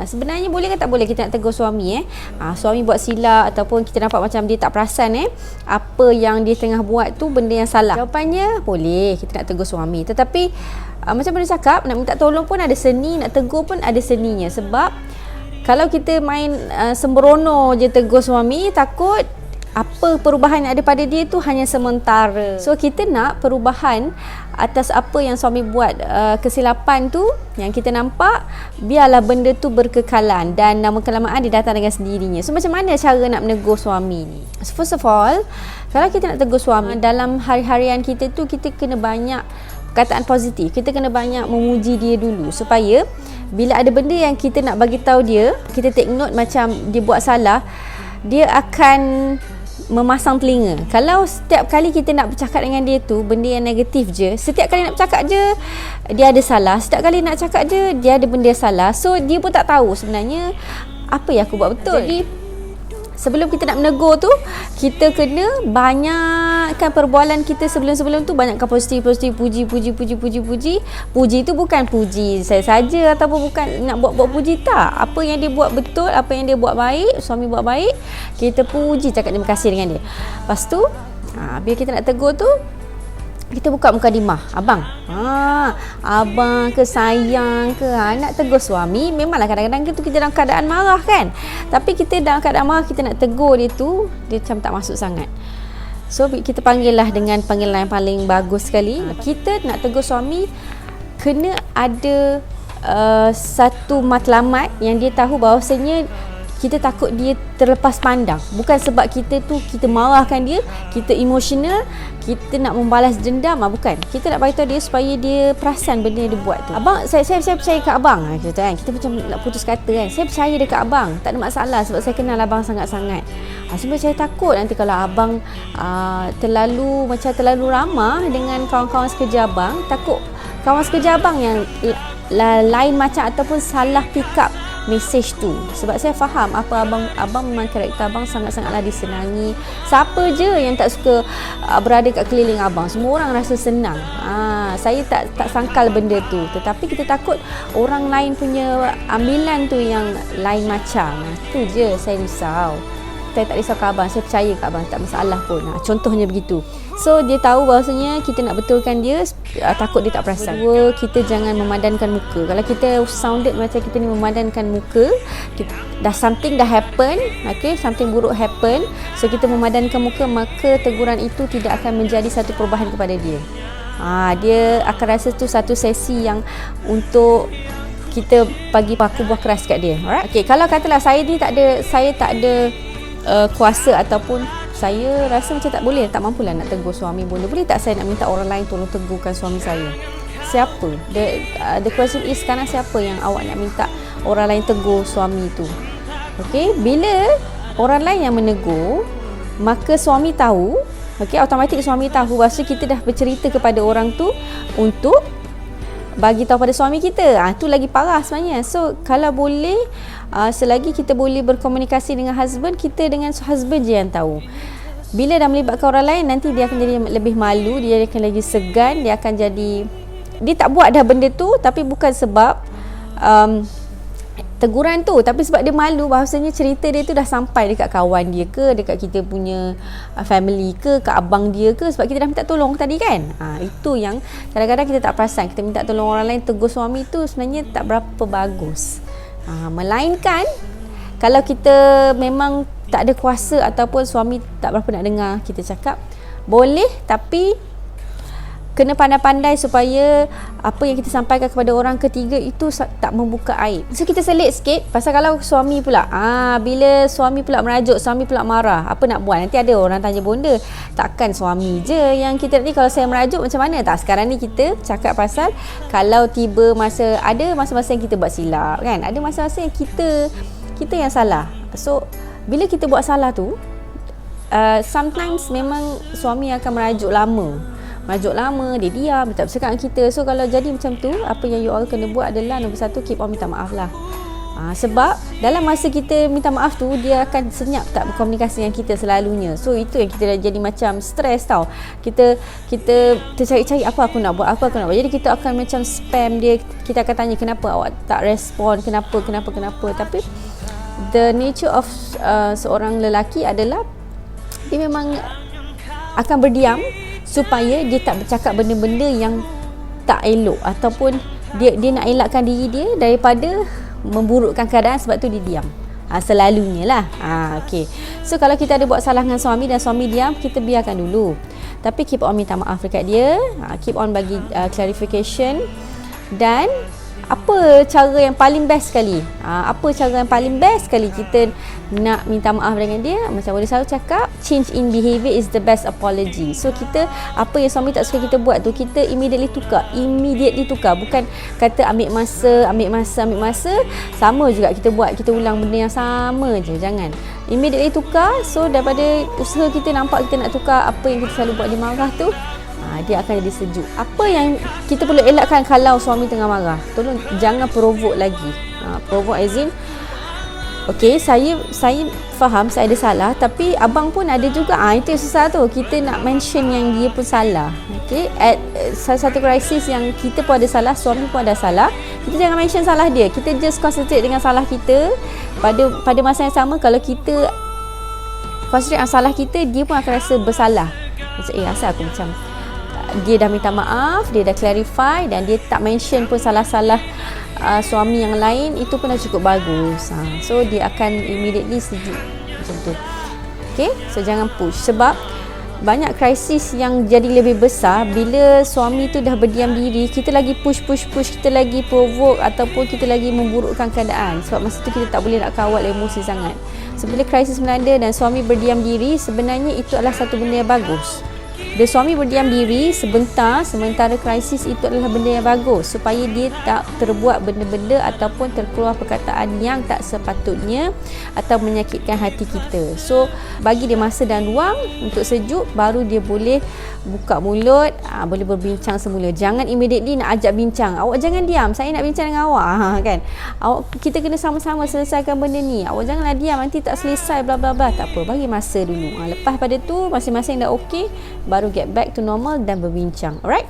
Sebenarnya boleh ke tak boleh kita nak tegur suami suami buat silap ataupun kita nampak macam dia tak perasan apa yang dia tengah buat tu benda yang salah. Jawapannya boleh kita nak tegur suami. Tetapi macam mana cakap, nak minta tolong pun ada seni, nak tegur pun ada seninya. Sebab kalau kita main sembrono je tegur suami, takut apa perubahan yang ada pada dia tu hanya sementara. So kita nak perubahan atas apa yang suami buat, kesilapan tu yang kita nampak, biarlah benda tu berkekalan dan lama kelamaan dia datang dengan sendirinya. So macam mana cara nak menegur suami ni? So, first of all, kalau kita nak tegur suami, dalam hari-harian kita tu kita kena banyak perkataan positif. Kita kena banyak memuji dia dulu supaya bila ada benda yang kita nak bagi tahu dia, kita take note macam dia buat salah, dia akan memasang telinga. Kalau setiap kali kita nak bercakap dengan dia tu benda yang negatif je, setiap kali nak bercakap je dia ada salah, setiap kali nak cakap je dia ada benda salah, so dia pun tak tahu sebenarnya apa yang aku buat betul. Jadi sebelum kita nak menegur tu, kita kena banyakkan perbualan kita sebelum-sebelum tu, banyakkan positif, puji. Puji tu bukan puji saya saja ataupun bukan nak buat puji, tak. Apa yang dia buat betul, apa yang dia buat baik, suami buat baik, kita puji, cakap terima kasih dengan dia. Lepas tu, bila kita nak tegur tu, kita buka mukadimah. Abang ke sayang ke, nak tegur suami. Memanglah kadang-kadang kita dalam keadaan marah kan, tapi kita dalam keadaan marah kita nak tegur dia tu, dia macam tak masuk sangat. So kita panggillah dengan panggilan yang paling bagus sekali. Kita nak tegur suami kena ada satu matlamat yang dia tahu bahawasanya kita takut dia terlepas pandang. Bukan sebab kita marahkan dia, kita emosional, kita nak membalas dendam, bukan. Kita nak beritahu dia supaya dia perasan benda yang dia buat tu. Abang, saya percaya kat abang, kita macam nak putus kata kan. Saya percaya dekat abang, tak ada masalah sebab saya kenal abang sangat-sangat. Sebab saya takut nanti kalau abang terlalu ramah dengan kawan-kawan sekerja abang, takut kawan sekerja abang yang lain macam ataupun salah pick up message tu. Sebab saya faham apa abang memang karakter abang sangat-sangatlah disenangi. Siapa je yang tak suka berada kat keliling abang, semua orang rasa senang. Saya tak sangkal benda tu, tetapi kita takut orang lain punya ambilan tu yang lain macam. Tu je saya risau. Saya tak risau kat abang, saya percaya kat abang, tak masalah pun. Contohnya begitu. So dia tahu bahawasanya kita nak betulkan dia, takut dia tak perasan. Kedua, kita jangan memadankan muka. Kalau kita sounded macam kita ni memadankan muka, something dah happen, something buruk happen, so kita memadankan muka, maka teguran itu tidak akan menjadi satu perubahan kepada dia. Dia akan rasa tu satu sesi yang untuk kita bagi paku buah keras kat dia. Alright? Kalau katalah saya tak ada kuasa ataupun saya rasa macam tak boleh, tak mampulah nak tegur suami, boleh tak saya nak minta orang lain tolong tegurkan suami saya? Siapa? The question is, sekarang siapa yang awak nak minta orang lain tegur suami tu? Bila orang lain yang menegur, maka suami tahu, automatik suami tahu bahawa kita dah bercerita kepada orang tu untuk bagi tahu pada suami kita. Tu lagi parah sebenarnya. So kalau boleh, selagi kita boleh berkomunikasi dengan husband, kita dengan husband je yang tahu. Bila dah melibatkan orang lain, nanti dia akan jadi lebih malu, dia akan lagi segan, dia akan jadi, dia tak buat dah benda tu, tapi bukan sebab teguran tu, tapi sebab dia malu bahawasanya cerita dia tu dah sampai dekat kawan dia ke, dekat kita punya family ke, kat abang dia ke, sebab kita dah minta tolong tadi kan. Itu yang kadang-kadang kita tak perasan, kita minta tolong orang lain tegur suami tu sebenarnya tak berapa bagus. Melainkan kalau kita memang tak ada kuasa ataupun suami tak berapa nak dengar kita cakap, boleh, tapi kena pandai-pandai supaya apa yang kita sampaikan kepada orang ketiga itu tak membuka aib. So kita selit sikit, pasal kalau suami pula, bila suami pula merajuk, suami pula marah, apa nak buat? Nanti ada orang tanya bonda, takkan suami je yang kita ni, kalau saya merajuk macam mana? Tak, sekarang ni kita cakap pasal kalau tiba ada masa-masa yang kita buat silap kan, ada masa-masa yang kita yang salah. So bila kita buat salah tu, sometimes memang suami akan merajuk lama, dia diam, dia tak bercakap dengan kita. So kalau jadi macam tu, apa yang you all kena buat adalah nombor satu, keep on minta maaf lah. Sebab dalam masa kita minta maaf tu, dia akan senyap tak berkomunikasi dengan kita selalunya. So itu yang kita dah jadi macam stres tau. Kita tercari-cari apa aku nak buat. Jadi kita akan macam spam dia. Kita akan tanya kenapa awak tak respon, kenapa. Tapi the nature of seorang lelaki adalah dia memang akan berdiam supaya dia tak bercakap benda-benda yang tak elok, ataupun dia nak elakkan diri dia daripada memburukkan keadaan, sebab tu dia diam. Selalunya lah. Okay. So kalau kita ada buat salah dengan suami dan suami diam, kita biarkan dulu. Tapi keep on minta maaf dekat dia, keep on bagi clarification. Dan apa cara yang paling best sekali? Kita nak minta maaf dengan dia? Macam boleh selalu cakap, change in behaviour is the best apology. So kita, apa yang suami tak suka kita buat tu, kita immediately tukar. Bukan kata ambil masa. Sama juga kita buat, kita ulang benda yang sama je. Jangan immediately tukar. So daripada usaha kita nampak kita nak tukar apa yang kita selalu buat dia marah tu, dia akan jadi sejuk. Apa yang kita perlu elakkan kalau suami tengah marah? Tolong jangan provoke lagi. Provoke as in, okay, saya faham saya ada salah, tapi abang pun ada juga. Itu yang susah tu. Kita nak mention yang dia pun salah. Okay, at salah satu krisis yang kita pun ada salah, suami pun ada salah, kita jangan mention salah dia. Kita just concentrate dengan salah kita. Pada masa yang sama, kalau kita concentrate dengan salah kita, dia pun akan rasa bersalah. Macam asal aku macam, dia dah minta maaf, dia dah clarify, dan dia tak mention pun salah-salah suami yang lain, itu pun dah cukup bagus. So dia akan immediately sejuk macam tu. Okay, so jangan push. Sebab banyak krisis yang jadi lebih besar bila suami tu dah berdiam diri, kita lagi push, kita lagi provoke, ataupun kita lagi memburukkan keadaan. Sebab masa tu kita tak boleh nak kawal emosi sangat. So bila krisis melanda dan suami berdiam diri, sebenarnya itu adalah satu benda yang bagus. Bila suami berdiam diri sebentar, sementara krisis, itu adalah benda yang bagus, supaya dia tak terbuat benda-benda ataupun terkeluar perkataan yang tak sepatutnya atau menyakitkan hati kita. So bagi dia masa dan ruang untuk sejuk, baru dia boleh buka mulut, boleh berbincang semula. Jangan immediately nak ajak bincang. Awak jangan diam, saya nak bincang dengan awak. Kan, kita kena sama-sama selesaikan benda ni. Awak janganlah diam, nanti tak selesai bla bla bla. Tak apa, bagi masa dulu. Lepas pada tu masing-masing dah okey, baru get back to normal dan berbincang. Alright?